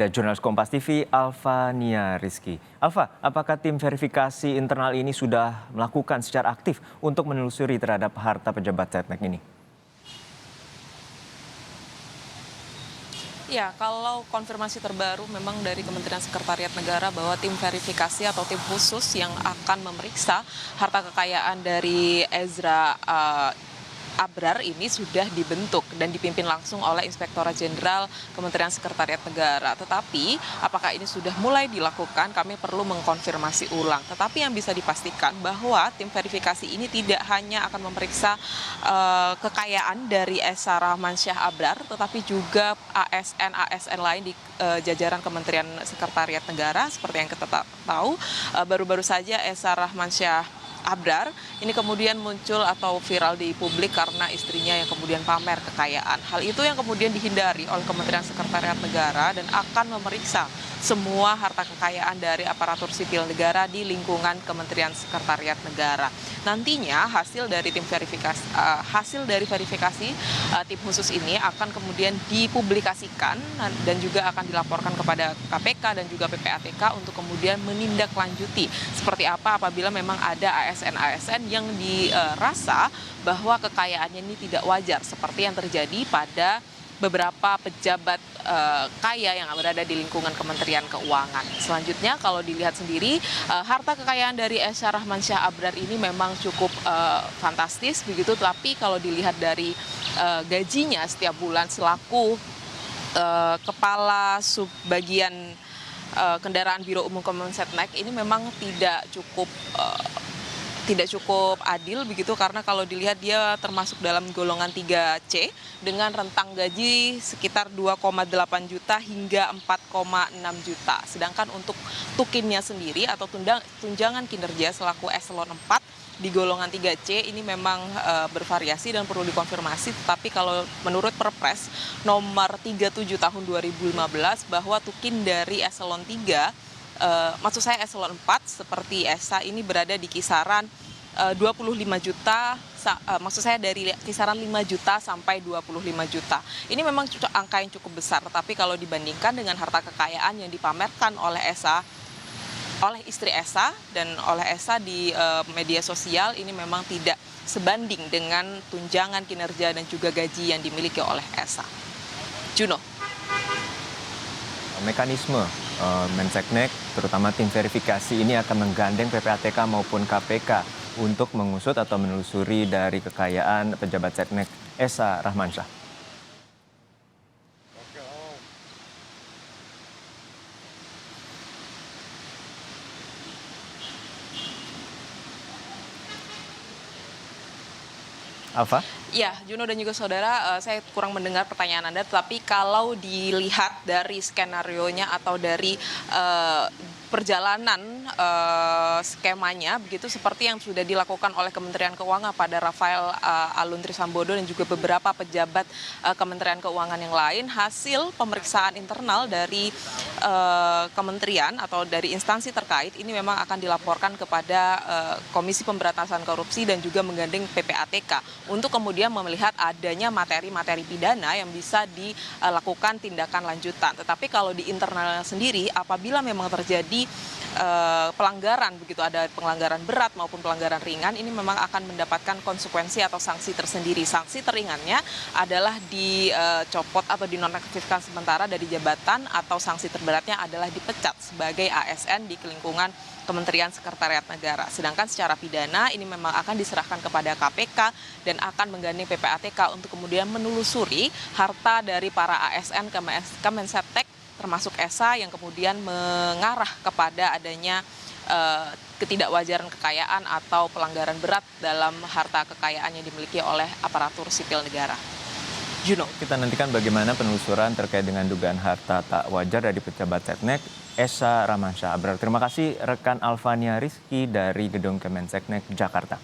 ada jurnalis Kompas TV, Alfania Rizky. Alfa, apakah tim verifikasi internal ini sudah melakukan secara aktif untuk menelusuri terhadap harta pejabat Setnek ini? Ya, kalau konfirmasi terbaru memang dari Kementerian Sekretariat Negara bahwa tim verifikasi atau tim khusus yang akan memeriksa harta kekayaan dari Ezra Abrar ini sudah dibentuk dan dipimpin langsung oleh Inspektorat Jenderal Kementerian Sekretariat Negara. Tetapi apakah ini sudah mulai dilakukan, kami perlu mengkonfirmasi ulang. Tetapi yang bisa dipastikan bahwa tim verifikasi ini tidak hanya akan memeriksa kekayaan dari Esa Rahmansyah Abrar, tetapi juga ASN-ASN lain di jajaran Kementerian Sekretariat Negara. Seperti yang kita tahu, baru-baru saja Esa Rahmansyah Abrar ini kemudian muncul atau viral di publik karena istrinya yang kemudian pamer kekayaan. Hal itu yang kemudian dihindari oleh Kementerian Sekretariat Negara dan akan memeriksa semua harta kekayaan dari aparatur sipil negara di lingkungan Kementerian Sekretariat Negara. Nantinya hasil dari verifikasi tim khusus ini akan kemudian dipublikasikan dan juga akan dilaporkan kepada KPK dan juga PPATK untuk kemudian menindaklanjuti seperti apa apabila memang ada ASN-ASN yang dirasa bahwa kekayaannya ini tidak wajar seperti yang terjadi pada beberapa pejabat kaya yang berada di lingkungan Kementerian Keuangan. Selanjutnya kalau dilihat sendiri harta kekayaan dari Esa Rahmansyah Abrar ini memang cukup fantastis begitu, tapi kalau dilihat dari gajinya setiap bulan selaku kepala subbagian kendaraan Biro Umum Kemensetnek ini memang tidak cukup adil begitu, karena kalau dilihat dia termasuk dalam golongan 3C dengan rentang gaji sekitar 2,8 juta hingga 4,6 juta. Sedangkan untuk tukinnya sendiri atau tunjangan kinerja selaku eselon 4 di golongan 3C ini memang bervariasi dan perlu dikonfirmasi, tetapi kalau menurut Perpres nomor 37 tahun 2015 bahwa tukin dari eselon 3 maksud saya eselon 4 seperti Esa ini berada di kisaran 25 juta, maksud saya dari kisaran 5 juta sampai 25 juta. Ini memang angka yang cukup besar, tapi kalau dibandingkan dengan harta kekayaan yang dipamerkan oleh Esa, oleh istri Esa dan oleh Esa di media sosial, ini memang tidak sebanding dengan tunjangan kinerja dan juga gaji yang dimiliki oleh Esa. Juno. Mekanisme Menseknek, terutama tim verifikasi ini akan menggandeng PPATK maupun KPK untuk mengusut atau menelusuri dari kekayaan pejabat Setnek Esa Rahmansyah. Alfa? Ya, Juno dan juga saudara, saya kurang mendengar pertanyaan Anda, tetapi kalau dilihat dari skenario-nya atau dari perjalanan skemanya begitu seperti yang sudah dilakukan oleh Kementerian Keuangan pada Rafael Aluntri Sambodo dan juga beberapa pejabat Kementerian Keuangan yang lain, hasil pemeriksaan internal dari kementerian atau dari instansi terkait ini memang akan dilaporkan kepada Komisi Pemberantasan Korupsi dan juga menggandeng PPATK untuk kemudian melihat adanya materi-materi pidana yang bisa dilakukan tindakan lanjutan. Tetapi kalau di internalnya sendiri, apabila memang terjadi pelanggaran begitu, ada pelanggaran berat maupun pelanggaran ringan, ini memang akan mendapatkan konsekuensi atau sanksi tersendiri. Sanksi teringannya adalah dicopot atau dinonaktifkan sementara dari jabatan, atau sanksi terberatnya adalah dipecat sebagai ASN di lingkungan Kementerian Sekretariat Negara. Sedangkan secara pidana ini memang akan diserahkan kepada KPK dan akan menggandeng PPATK untuk kemudian menelusuri harta dari para ASN Kemensetnek termasuk Esa yang kemudian mengarah kepada adanya ketidakwajaran kekayaan atau pelanggaran berat dalam harta kekayaan yang dimiliki oleh aparatur sipil negara. Juno. Kita nantikan bagaimana penelusuran terkait dengan dugaan harta tak wajar dari pejabat Setnek Esa Rahmansyah Abrar. Terima kasih rekan Alfania Rizky dari Gedung Kemenseknek, Jakarta.